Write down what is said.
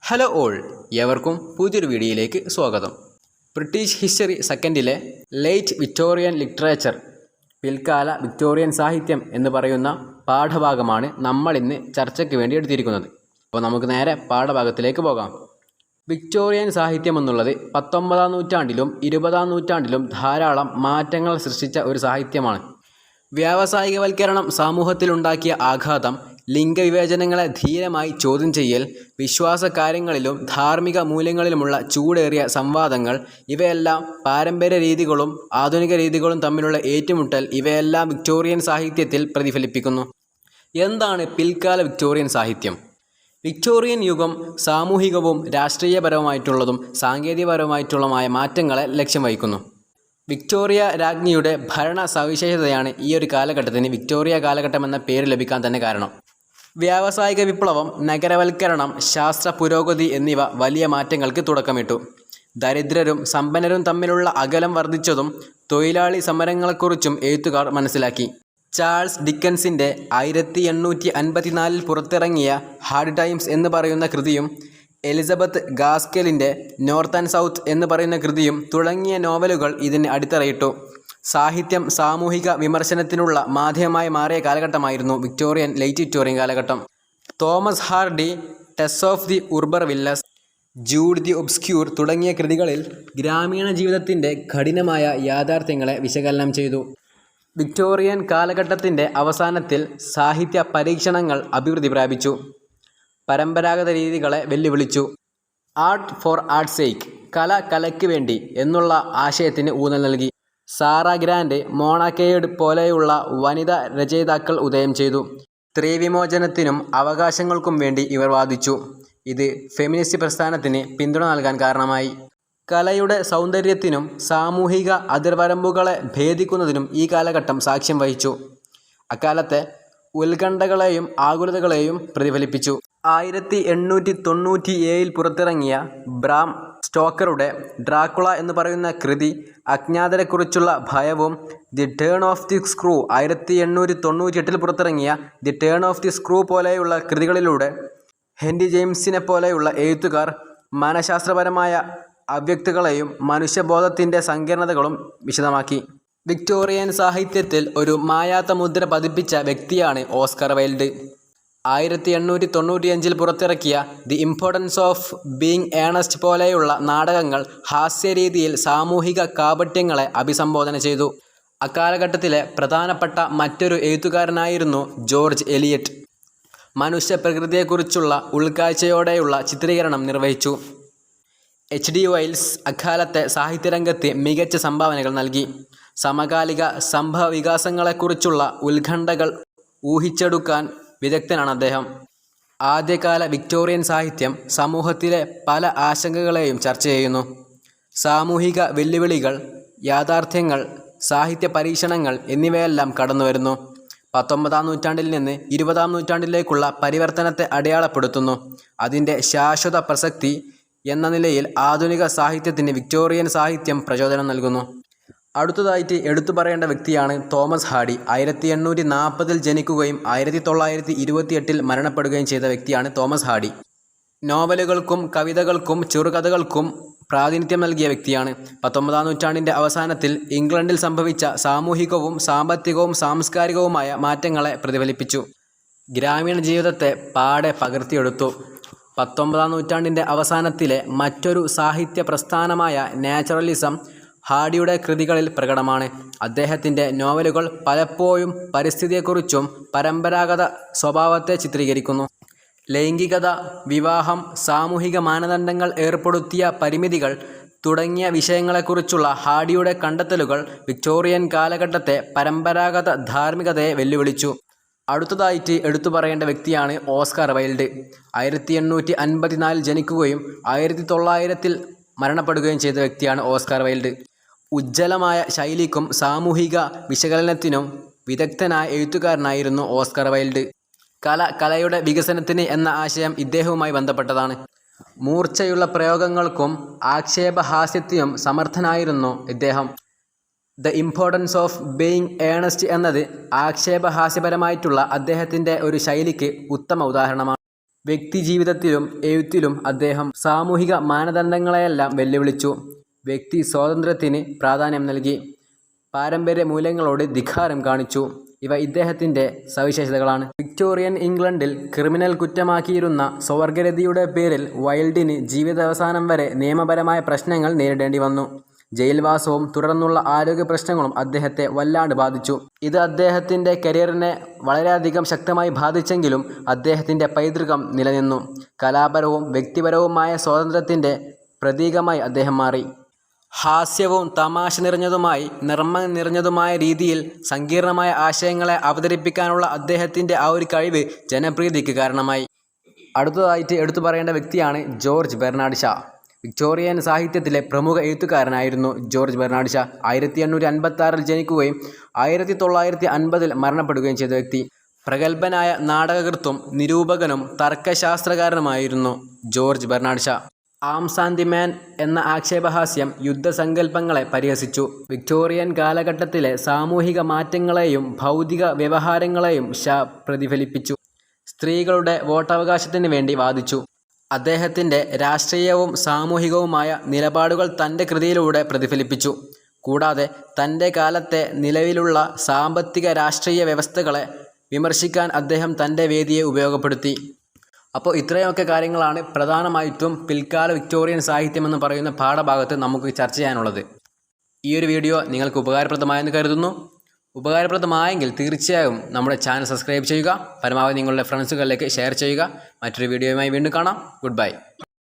Hello all, ഏവർക്കും പുതിയൊരു വീഡിയോയിലേക്ക് സ്വാഗതം. ബ്രിട്ടീഷ് ഹിസ്റ്ററി സെക്കൻഡിലെ ലേറ്റ് വിക്ടോറിയൻ ലിറ്ററേച്ചർ, പിൽക്കാല വിക്ടോറിയൻ സാഹിത്യം എന്ന് പറയുന്ന പാഠഭാഗമാണ് നമ്മളിന്ന് ചർച്ചയ്ക്ക് വേണ്ടി എടുത്തിരിക്കുന്നത്. അപ്പോൾ നമുക്ക് നേരെ പാഠഭാഗത്തിലേക്ക് പോകാം. വിക്ടോറിയൻ സാഹിത്യം എന്നുള്ളത് 19-ാം നൂറ്റാണ്ടിലും 20-ാം നൂറ്റാണ്ടിലും ധാരാളം മാറ്റങ്ങൾ സൃഷ്ടിച്ച ഒരു സാഹിത്യമാണ്. വ്യാവസായികവൽക്കരണം സമൂഹത്തിലുണ്ടാക്കിയ ആഘാതം, ലിംഗവിവേചനങ്ങളെ ധീരമായി ചോദ്യം ചെയ്യൽ, വിശ്വാസകാര്യങ്ങളിലും ധാർമ്മിക മൂല്യങ്ങളിലുമുള്ള ചൂടേറിയ സംവാദങ്ങൾ, ഇവയെല്ലാം പാരമ്പര്യ രീതികളും ആധുനിക രീതികളും തമ്മിലുള്ള ഏറ്റുമുട്ടൽ, ഇവയെല്ലാം വിക്ടോറിയൻ സാഹിത്യത്തിൽ പ്രതിഫലിപ്പിക്കുന്നു. എന്താണ് പിൽക്കാല വിക്ടോറിയൻ സാഹിത്യം? വിക്ടോറിയൻ യുഗം സാമൂഹികവും രാഷ്ട്രീയപരമായിട്ടുള്ളതും സാങ്കേതികപരമായിട്ടുള്ളതുമായ മാറ്റങ്ങളെ ലക്ഷ്യം വഹിക്കുന്നു. വിക്ടോറിയ രാജ്ഞിയുടെ ഭരണ സവിശേഷതയാണ് ഈ ഒരു കാലഘട്ടത്തിന് വിക്ടോറിയ കാലഘട്ടം എന്ന പേര് ലഭിക്കാൻ തന്നെ കാരണം. വ്യാവസായിക വിപ്ലവം, നഗരവൽക്കരണം, ശാസ്ത്ര പുരോഗതി എന്നിവ വലിയ മാറ്റങ്ങൾക്ക് തുടക്കമിട്ടു. ദരിദ്രരും സമ്പന്നരും തമ്മിലുള്ള അകലം വർദ്ധിച്ചതും തൊഴിലാളി സമരങ്ങളെക്കുറിച്ചും എഴുത്തുകാർ മനസ്സിലാക്കി. ചാൾസ് ഡിക്കൻസിൻ്റെ 1854 പുറത്തിറങ്ങിയ ഹാർഡ് ടൈംസ് എന്ന് പറയുന്ന കൃതിയും എലിസബത്ത് ഗാസ്കെലിൻ്റെ നോർത്ത് ആൻഡ് സൗത്ത് എന്ന് പറയുന്ന കൃതിയും തുടങ്ങിയ നോവലുകൾ ഇതിന് അടിത്തറയിട്ടു. സാഹിത്യം സാമൂഹിക വിമർശനത്തിനുള്ള മാധ്യമമായി മാറിയ കാലഘട്ടമായിരുന്നു ലേറ്റ് വിക്ടോറിയൻ കാലഘട്ടം. Thomas Hardy, Tess of the Urbervilles, Jude the Obscure തുടങ്ങിയ കൃതികളിൽ ഗ്രാമീണ ജീവിതത്തിൻ്റെ കഠിനമായ യാഥാർത്ഥ്യങ്ങളെ വിശകലനം ചെയ്തു. വിക്ടോറിയൻ കാലഘട്ടത്തിൻ്റെ അവസാനത്തിൽ സാഹിത്യ പരീക്ഷണങ്ങൾ അഭിവൃദ്ധി പ്രാപിച്ചു. പരമ്പരാഗത രീതികളെ വെല്ലുവിളിച്ചു. ആർട്ട് ഫോർ ആർട്ട്സ് സേക്ക്, കല കലയ്ക്ക് വേണ്ടി എന്നുള്ള ആശയത്തിന് ഊന്നൽ നൽകി. സാറ ഗ്രാൻഡ്, മോണ കെയ്ഡ് പോലെയുള്ള വനിതാ രചയിതാക്കൾ ഉദയം ചെയ്തു. സ്ത്രീ വിമോചനത്തിനും അവകാശങ്ങൾക്കും വേണ്ടി ഇവർ വാദിച്ചു. ഇത് ഫെമിനിസ്റ്റ് പ്രസ്ഥാനത്തിന് പിന്തുണ നൽകാൻ കാരണമായി. കലയുടെ സൗന്ദര്യത്തിനും സാമൂഹിക അതിർവരമ്പുകളെ ഭേദിക്കുന്നതിനും ഈ കാലഘട്ടം സാക്ഷ്യം വഹിച്ചു. അക്കാലത്തെ ഉത്കണ്ഠകളെയും ആകുലതകളെയും പ്രതിഫലിപ്പിച്ചു. 1897 പുറത്തിറങ്ങിയ ബ്രാം സ്റ്റോക്കറുടെ ഡ്രാക്കുള എന്ന് പറയുന്ന കൃതി അജ്ഞാതരെക്കുറിച്ചുള്ള ഭയവും, the turn of the screw 1898 പുറത്തിറങ്ങിയ the turn of the screw പോലെയുള്ള കൃതികളിലൂടെ ഹെൻറി ജെയിംസിനെ പോലെയുള്ള എഴുത്തുകാർ മനഃശാസ്ത്രപരമായ അവ്യക്തതകളെയും മനുഷ്യബോധത്തിൻ്റെ സങ്കീർണതകളും വിശദമാക്കി. വിക്ടോറിയൻ സാഹിത്യത്തിൽ ഒരു മായാത്ത മുദ്ര പതിപ്പിച്ച വ്യക്തിയാണ് ഓസ്കർ വൈൽഡ്. 1895 പുറത്തിറക്കിയ the importance of being Earnest പോലെയുള്ള നാടകങ്ങൾ ഹാസ്യരീതിയിൽ സാമൂഹിക കാപട്യങ്ങളെ അഭിസംബോധന ചെയ്തു. അക്കാലഘട്ടത്തിലെ പ്രധാനപ്പെട്ട മറ്റൊരു എഴുത്തുകാരനായിരുന്നു ജോർജ് എലിയറ്റ്. മനുഷ്യപ്രകൃതിയെക്കുറിച്ചുള്ള ഉൾക്കാഴ്ചയോടെയുള്ള ചിത്രീകരണം നിർവഹിച്ചു. H.G. വെൽസ് അക്കാലത്തെ സാഹിത്യരംഗത്ത് മികച്ച സംഭാവനകൾ നൽകി. സമകാലിക സംഭവവികാസങ്ങളെക്കുറിച്ചുള്ള ഉത്കണ്ഠകൾ ഊഹിച്ചെടുക്കാൻ വിദഗ്ധനാണ് അദ്ദേഹം. ആദ്യകാല വിക്ടോറിയൻ സാഹിത്യം സമൂഹത്തിലെ പല ആശങ്കകളെയും ചർച്ച ചെയ്യുന്നു. സാമൂഹിക വെല്ലുവിളികൾ, യാഥാർത്ഥ്യങ്ങൾ, സാഹിത്യ പരീക്ഷണങ്ങൾ എന്നിവയെല്ലാം കടന്നുവരുന്നു. 19-ാം നൂറ്റാണ്ടിൽ നിന്ന് 20-ാം നൂറ്റാണ്ടിലേക്കുള്ള പരിവർത്തനത്തെ അടയാളപ്പെടുത്തുന്നു. അതിൻ്റെ ശാശ്വത പ്രസക്തി എന്ന നിലയിൽ ആധുനിക സാഹിത്യത്തിന് വിക്ടോറിയൻ സാഹിത്യം പ്രചോദനം നൽകുന്നു. അടുത്തതായിട്ട് എടുത്തു പറയേണ്ട വ്യക്തിയാണ് തോമസ് ഹാർഡി. 1840 ജനിക്കുകയും 1928 മരണപ്പെടുകയും ചെയ്ത വ്യക്തിയാണ് തോമസ് ഹാർഡി. നോവലുകൾക്കും കവിതകൾക്കും ചെറുകഥകൾക്കും പ്രാതിനിധ്യം നൽകിയ വ്യക്തിയാണ്. 19-ാം നൂറ്റാണ്ടിൻ്റെ അവസാനത്തിൽ ഇംഗ്ലണ്ടിൽ സംഭവിച്ച സാമൂഹികവും സാമ്പത്തികവും സാംസ്കാരികവുമായ മാറ്റങ്ങളെ പ്രതിഫലിപ്പിച്ചു. ഗ്രാമീണ ജീവിതത്തെ പാടെ പകർത്തിയെടുത്തു. 19-ാം നൂറ്റാണ്ടിൻ്റെ അവസാനത്തിലെ മറ്റൊരു സാഹിത്യ പ്രസ്ഥാനമായ നാച്ചുറലിസം ഹാർഡിയുടെ കൃതികളിൽ പ്രകടമാണ്. അദ്ദേഹത്തിൻ്റെ നോവലുകൾ പലപ്പോഴും പരിസ്ഥിതിയെക്കുറിച്ചും പരമ്പരാഗത സ്വഭാവത്തെ ചിത്രീകരിക്കുന്നു. ലൈംഗികത, വിവാഹം, സാമൂഹിക മാനദണ്ഡങ്ങൾ ഏർപ്പെടുത്തിയ പരിമിതികൾ തുടങ്ങിയ വിഷയങ്ങളെക്കുറിച്ചുള്ള ഹാർഡിയുടെ കണ്ടെത്തലുകൾ വിക്ടോറിയൻ കാലഘട്ടത്തെ പരമ്പരാഗത ധാർമ്മികതയെ വെല്ലുവിളിച്ചു. അടുത്തതായിട്ട് എടുത്തു പറയേണ്ട വ്യക്തിയാണ് ഓസ്കർ വൈൽഡ്. 1854 ജനിക്കുകയും 1900 മരണപ്പെടുകയും ചെയ്ത വ്യക്തിയാണ് ഓസ്കർ വൈൽഡ്. ഉജ്ജ്വലമായ ശൈലിക്കും സാമൂഹിക വിശകലനത്തിനും വിദഗ്ധനായ എഴുത്തുകാരനായിരുന്നു ഓസ്കർ വൈൽഡ്. കലയുടെ വികസനത്തിന് എന്ന ആശയം ഇദ്ദേഹവുമായി ബന്ധപ്പെട്ടതാണ്. മൂർച്ചയുള്ള പ്രയോഗങ്ങൾക്കും ആക്ഷേപഹാസ്യത്തിനും സമർത്ഥനായിരുന്നു ഇദ്ദേഹം. The importance of being Earnest എന്നത് ആക്ഷേപഹാസ്യപരമായിട്ടുള്ള അദ്ദേഹത്തിൻ്റെ ഒരു ശൈലിക്ക് ഉത്തമ ഉദാഹരണമാണ്. വ്യക്തിജീവിതത്തിലും എഴുത്തിലും അദ്ദേഹം സാമൂഹിക മാനദണ്ഡങ്ങളെയെല്ലാം വെല്ലുവിളിച്ചു. വ്യക്തി സ്വാതന്ത്ര്യത്തിന് പ്രാധാന്യം നൽകി. പാരമ്പര്യ മൂല്യങ്ങളോട് ധിക്കാരം കാണിച്ചു. ഇവ ഇദ്ദേഹത്തിൻ്റെ സവിശേഷതകളാണ്. വിക്ടോറിയൻ ഇംഗ്ലണ്ടിൽ ക്രിമിനൽ കുറ്റമാക്കിയിരുന്ന സ്വവർഗരതിയുടെ പേരിൽ വൈൽഡിന് ജീവിതാവസാനം വരെ നിയമപരമായ പ്രശ്നങ്ങൾ നേരിടേണ്ടി വന്നു. ജയിൽവാസവും തുടർന്നുള്ള ആരോഗ്യ പ്രശ്നങ്ങളും അദ്ദേഹത്തെ വല്ലാണ്ട് ബാധിച്ചു. ഇത് അദ്ദേഹത്തിൻ്റെ കരിയറിനെ വളരെയധികം ശക്തമായി ബാധിച്ചെങ്കിലും അദ്ദേഹത്തിൻ്റെ പൈതൃകം നിലനിന്നു. കലാപരവും വ്യക്തിപരവുമായ സ്വാതന്ത്ര്യത്തിൻ്റെ പ്രതീകമായി അദ്ദേഹം മാറി. ഹാസ്യവും തമാശ നിറഞ്ഞതുമായി നർമ്മം നിറഞ്ഞതുമായ രീതിയിൽ സങ്കീർണമായ ആശയങ്ങളെ അവതരിപ്പിക്കാനുള്ള അദ്ദേഹത്തിൻ്റെ ആ ഒരു കഴിവ് ജനപ്രീതിക്ക് കാരണമായി. അടുത്തതായിട്ട് എടുത്തു പറയേണ്ട വ്യക്തിയാണ് ജോർജ് ബെർണാഡ് ഷാ. വിക്ടോറിയൻ സാഹിത്യത്തിലെ പ്രമുഖ എഴുത്തുകാരനായിരുന്നു ജോർജ് ബെർണാഡ് ഷാ. 1856 ജനിക്കുകയും 1950 മരണപ്പെടുകയും ചെയ്ത വ്യക്തി. പ്രഗത്ഭനായ നാടകകൃത്തും നിരൂപകനും തർക്കശാസ്ത്രകാരനുമായിരുന്നു George Bernard Shaw. Arms and the Man എന്ന ആക്ഷേപഹാസ്യം യുദ്ധസങ്കല്പങ്ങളെ പരിഹസിച്ചു. വിക്ടോറിയൻ കാലഘട്ടത്തിലെ സാമൂഹിക മാറ്റങ്ങളെയും ഭൗതിക വ്യവഹാരങ്ങളെയും ഷാ പ്രതിഫലിപ്പിച്ചു. സ്ത്രീകളുടെ വോട്ടവകാശത്തിന് വേണ്ടി വാദിച്ചു. അദ്ദേഹത്തിൻ്റെ രാഷ്ട്രീയവും സാമൂഹികവുമായ നിലപാടുകൾ തൻ്റെ കൃതിയിലൂടെ പ്രതിഫലിപ്പിച്ചു. കൂടാതെ തൻ്റെ കാലത്തെ നിലവിലുള്ള സാമ്പത്തിക രാഷ്ട്രീയ വ്യവസ്ഥകളെ വിമർശിക്കാൻ അദ്ദേഹം തൻ്റെ വേദിയെ ഉപയോഗപ്പെടുത്തി. അപ്പോൾ ഇത്രയൊക്കെ കാര്യങ്ങളാണ് പ്രധാനമായിട്ടും പിൽക്കാല വിക്ടോറിയൻ സാഹിത്യം എന്ന് പറയുന്ന പാഠഭാഗത്ത് നമുക്ക് ചർച്ച ചെയ്യാനുള്ളത്. ഈ ഒരു വീഡിയോ നിങ്ങൾക്ക് ഉപകാരപ്രദമായെന്ന് കരുതുന്നു. ഉപകാരപ്രദമായെങ്കിൽ തീർച്ചയായും നമ്മുടെ ചാനൽ സബ്സ്ക്രൈബ് ചെയ്യുക. പരമാവധി നിങ്ങളുടെ ഫ്രണ്ട്സുകളിലേക്ക് ഷെയർ ചെയ്യുക. മറ്റൊരു വീഡിയോയുമായി വീണ്ടും കാണാം. Good bye.